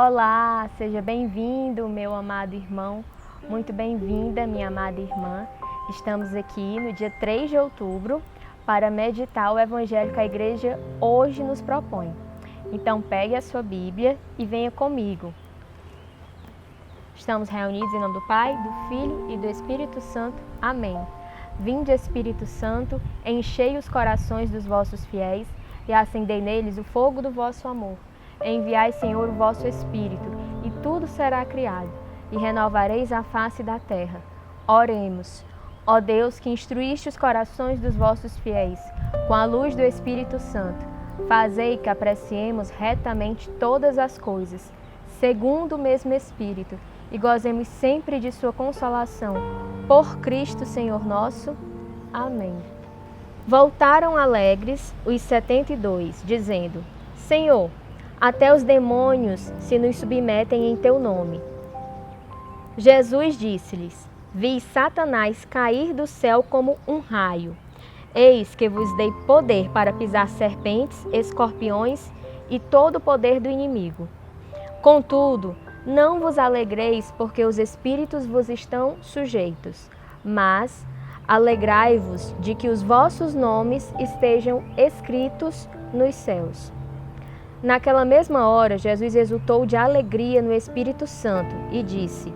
Olá, seja bem-vindo, meu amado irmão, muito bem-vinda, minha amada irmã. Estamos aqui no dia 3 de outubro para meditar o Evangelho que a Igreja hoje nos propõe. Então pegue a sua Bíblia e venha comigo. Estamos reunidos em nome do Pai, do Filho e do Espírito Santo. Amém. Vinde, Espírito Santo, enchei os corações dos vossos fiéis e acendei neles o fogo do vosso amor. Enviai, Senhor, o vosso Espírito, e tudo será criado, e renovareis a face da terra. Oremos. Ó Deus, que instruíste os corações dos vossos fiéis, com a luz do Espírito Santo, fazei que apreciemos retamente todas as coisas, segundo o mesmo Espírito, e gozemos sempre de sua consolação. Por Cristo, Senhor nosso. Amém. Voltaram alegres os 72, dizendo: Senhor, até os demônios se nos submetem em teu nome. Jesus disse-lhes: Vi Satanás cair do céu como um raio. Eis que vos dei poder para pisar serpentes, escorpiões e todo o poder do inimigo. Contudo, não vos alegreis porque os espíritos vos estão sujeitos, mas alegrai-vos de que os vossos nomes estejam escritos nos céus. Naquela mesma hora, Jesus exultou de alegria no Espírito Santo e disse: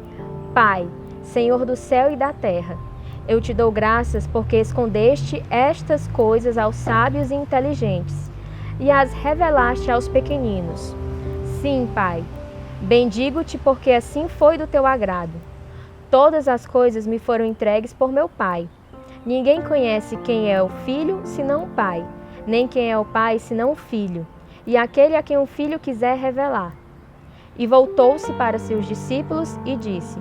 Pai, Senhor do céu e da terra, eu te dou graças porque escondeste estas coisas aos sábios e inteligentes e as revelaste aos pequeninos. Sim, Pai, bendigo-te porque assim foi do teu agrado. Todas as coisas me foram entregues por meu Pai. Ninguém conhece quem é o Filho senão o Pai, nem quem é o Pai senão o Filho, e aquele a quem o Filho quiser revelar. E voltou-se para seus discípulos e disse: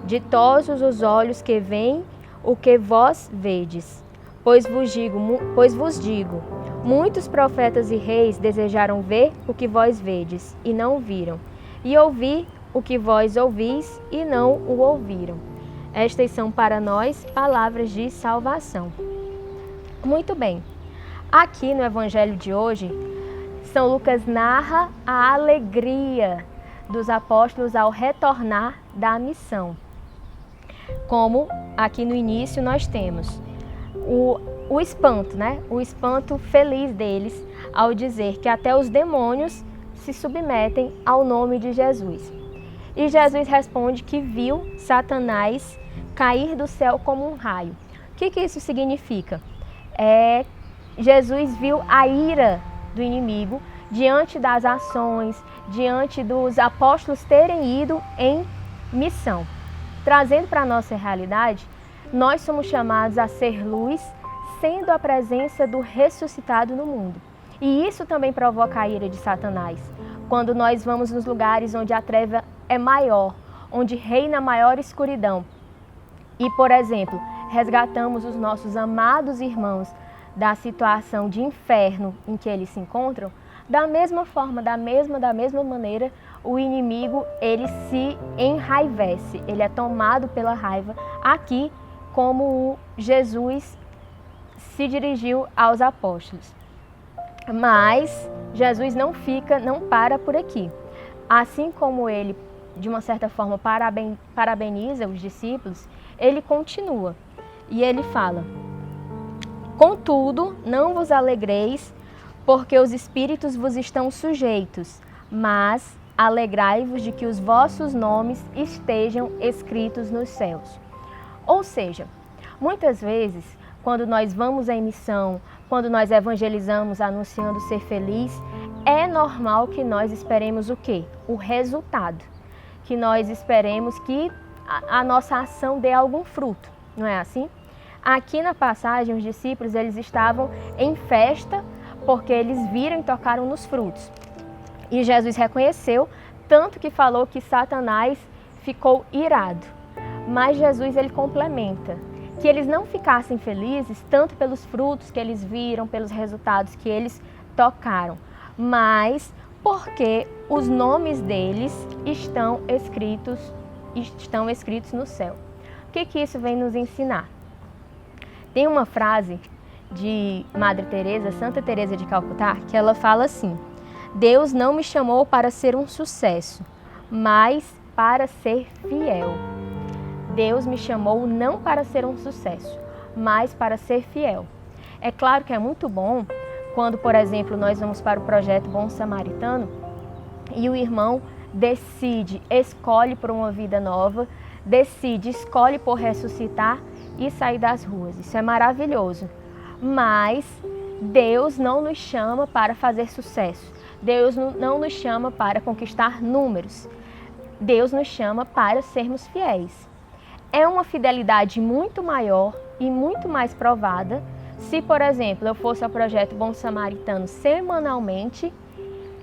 Ditosos os olhos que veem o que vós vedes. Pois vos digo, muitos profetas e reis desejaram ver o que vós vedes, e não viram, e ouvir o que vós ouvis, e não o ouviram. Estas são para nós palavras de salvação. Muito bem, aqui no Evangelho de hoje, São Lucas narra a alegria dos apóstolos ao retornar da missão. Como aqui no início nós temos o espanto, né? O espanto feliz deles ao dizer que até os demônios se submetem ao nome de Jesus. E Jesus responde que viu Satanás cair do céu como um raio. O que isso significa? Jesus viu a ira do inimigo diante das ações, diante dos apóstolos terem ido em missão. Trazendo para a nossa realidade, nós somos chamados a ser luz, sendo a presença do ressuscitado no mundo. E isso também provoca a ira de Satanás, quando nós vamos nos lugares onde a treva é maior, onde reina maior escuridão. E, por exemplo, resgatamos os nossos amados irmãos da situação de inferno em que eles se encontram, da mesma forma, da mesma maneira, o inimigo, ele se enraivece, ele é tomado pela raiva, aqui como Jesus se dirigiu aos apóstolos. Mas Jesus não para por aqui. Assim como ele, de uma certa forma, parabeniza os discípulos, ele continua e ele fala: Contudo, não vos alegreis, porque os espíritos vos estão sujeitos, mas alegrai-vos de que os vossos nomes estejam escritos nos céus. Ou seja, muitas vezes, quando nós vamos em missão, quando nós evangelizamos anunciando ser feliz, é normal que nós esperemos o quê? O resultado. Que nós esperemos que a nossa ação dê algum fruto, não é assim? Aqui na passagem, os discípulos eles estavam em festa porque eles viram e tocaram nos frutos. E Jesus reconheceu, tanto que falou que Satanás ficou irado. Mas Jesus ele complementa, que eles não ficassem felizes tanto pelos frutos que eles viram, pelos resultados que eles tocaram, mas porque os nomes deles estão escritos no céu. O que isso vem nos ensinar? Tem uma frase de Madre Teresa, Santa Teresa de Calcutá, que ela fala assim: Deus não me chamou para ser um sucesso, mas para ser fiel. Deus me chamou não para ser um sucesso, mas para ser fiel. É claro que é muito bom quando, por exemplo, nós vamos para o projeto Bom Samaritano e o irmão decide, escolhe por uma vida nova, escolhe por ressuscitar e sair das ruas. Isso é maravilhoso. Mas Deus não nos chama para fazer sucesso. Deus não nos chama para conquistar números. Deus nos chama para sermos fiéis. É uma fidelidade muito maior e muito mais provada se, por exemplo, eu fosse ao projeto Bom Samaritano semanalmente,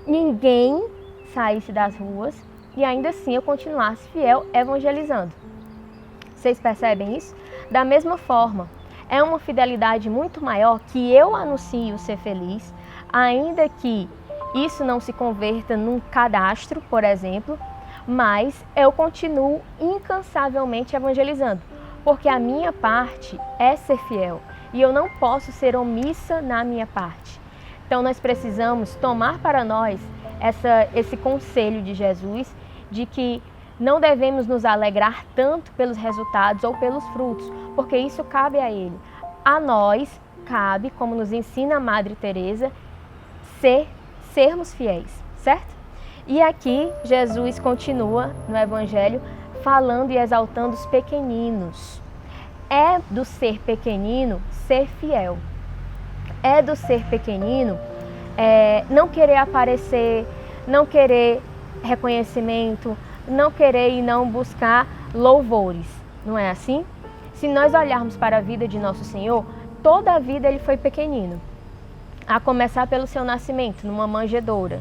ninguém saísse das ruas e ainda assim eu continuasse fiel evangelizando. Vocês percebem isso? Da mesma forma, é uma fidelidade muito maior que eu anuncio ser feliz, ainda que isso não se converta num cadastro, por exemplo, mas eu continuo incansavelmente evangelizando, porque a minha parte é ser fiel e eu não posso ser omissa na minha parte. Então nós precisamos tomar para nós esse conselho de Jesus de que não devemos nos alegrar tanto pelos resultados ou pelos frutos, porque isso cabe a Ele. A nós cabe, como nos ensina a Madre Teresa, sermos fiéis, certo? E aqui Jesus continua no Evangelho falando e exaltando os pequeninos. É do ser pequenino ser fiel. É do ser pequenino não querer aparecer, não querer reconhecimento, não querer e não buscar louvores. Não é assim? Se nós olharmos para a vida de Nosso Senhor, toda a vida Ele foi pequenino. A começar pelo seu nascimento, numa manjedoura.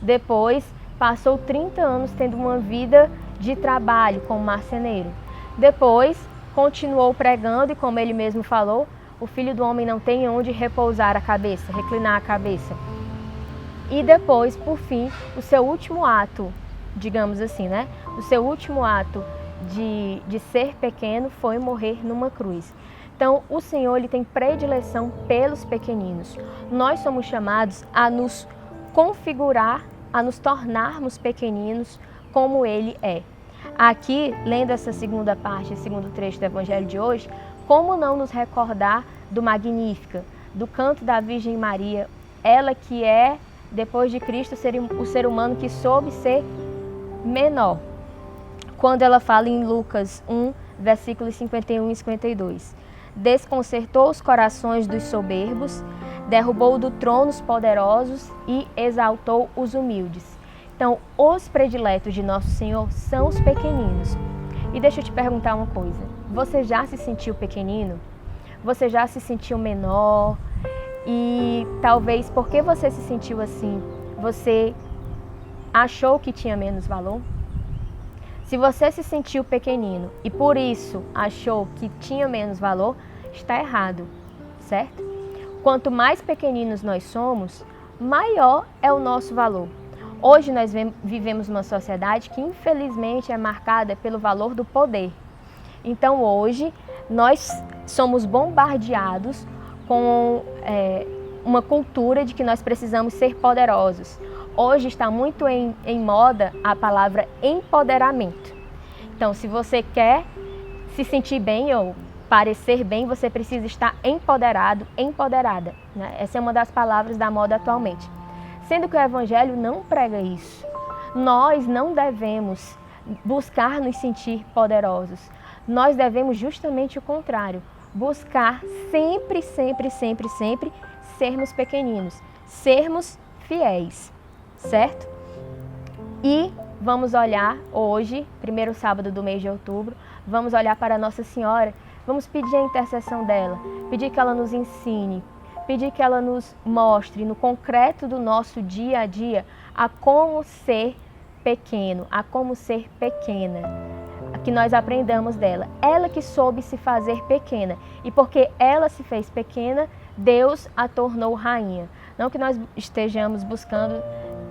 Depois, passou 30 anos tendo uma vida de trabalho como marceneiro. Depois, continuou pregando e, como ele mesmo falou, o Filho do Homem não tem onde repousar a cabeça, reclinar a cabeça. E depois, por fim, o seu último ato, digamos assim, né? O seu último ato de ser pequeno foi morrer numa cruz. Então, o Senhor ele tem predileção pelos pequeninos. Nós somos chamados a nos configurar, a nos tornarmos pequeninos como Ele é. Aqui, lendo essa segunda parte, esse segundo trecho do Evangelho de hoje, como não nos recordar do Magnífica, do canto da Virgem Maria, ela que é, depois de Cristo, o ser humano que soube ser menor. Quando ela fala em Lucas 1, versículos 51 e 52. Desconcertou os corações dos soberbos, derrubou do trono os poderosos e exaltou os humildes. Então, os prediletos de Nosso Senhor são os pequeninos. E deixa eu te perguntar uma coisa. Você já se sentiu pequenino? Você já se sentiu menor? E talvez porque você se sentiu assim, você achou que tinha menos valor? Se você se sentiu pequenino e por isso achou que tinha menos valor, está errado, certo? Quanto mais pequeninos nós somos, maior é o nosso valor. Hoje nós vivemos numa sociedade que infelizmente é marcada pelo valor do poder. Então hoje nós somos bombardeados com uma cultura de que nós precisamos ser poderosos. Hoje está muito em moda a palavra empoderamento. Então, se você quer se sentir bem ou parecer bem, você precisa estar empoderado, empoderada, né? Essa é uma das palavras da moda atualmente. Sendo que o Evangelho não prega isso. Nós não devemos buscar nos sentir poderosos. Nós devemos justamente o contrário. Buscar sempre, sempre, sempre, sempre sermos pequeninos, sermos fiéis. Certo? E vamos olhar hoje, primeiro sábado do mês de outubro, vamos olhar para Nossa Senhora, vamos pedir a intercessão dela, pedir que ela nos ensine, pedir que ela nos mostre no concreto do nosso dia a dia a como ser pequeno, a como ser pequena, que nós aprendamos dela. Ela que soube se fazer pequena e porque ela se fez pequena, Deus a tornou rainha. Não que nós estejamos buscando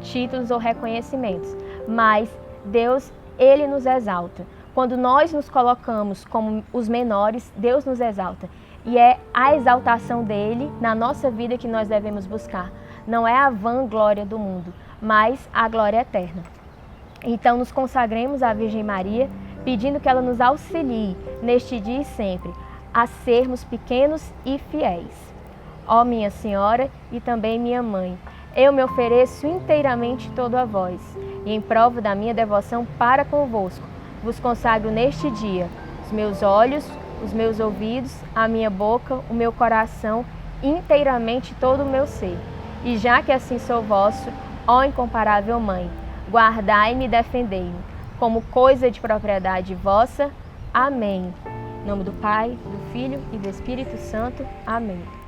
títulos ou reconhecimentos, mas Deus, Ele nos exalta. Quando nós nos colocamos como os menores, Deus nos exalta. E é a exaltação dEle na nossa vida que nós devemos buscar. Não é a vã glória do mundo, mas a glória eterna. Então nos consagremos à Virgem Maria, pedindo que ela nos auxilie, neste dia e sempre, a sermos pequenos e fiéis. Ó minha Senhora e também minha Mãe, eu me ofereço inteiramente todo a vós, e em prova da minha devoção para convosco, vos consagro neste dia os meus olhos, os meus ouvidos, a minha boca, o meu coração, inteiramente todo o meu ser. E já que assim sou vosso, ó incomparável Mãe, guardai-me e defendei-me, como coisa de propriedade vossa. Amém. Em nome do Pai, do Filho e do Espírito Santo. Amém.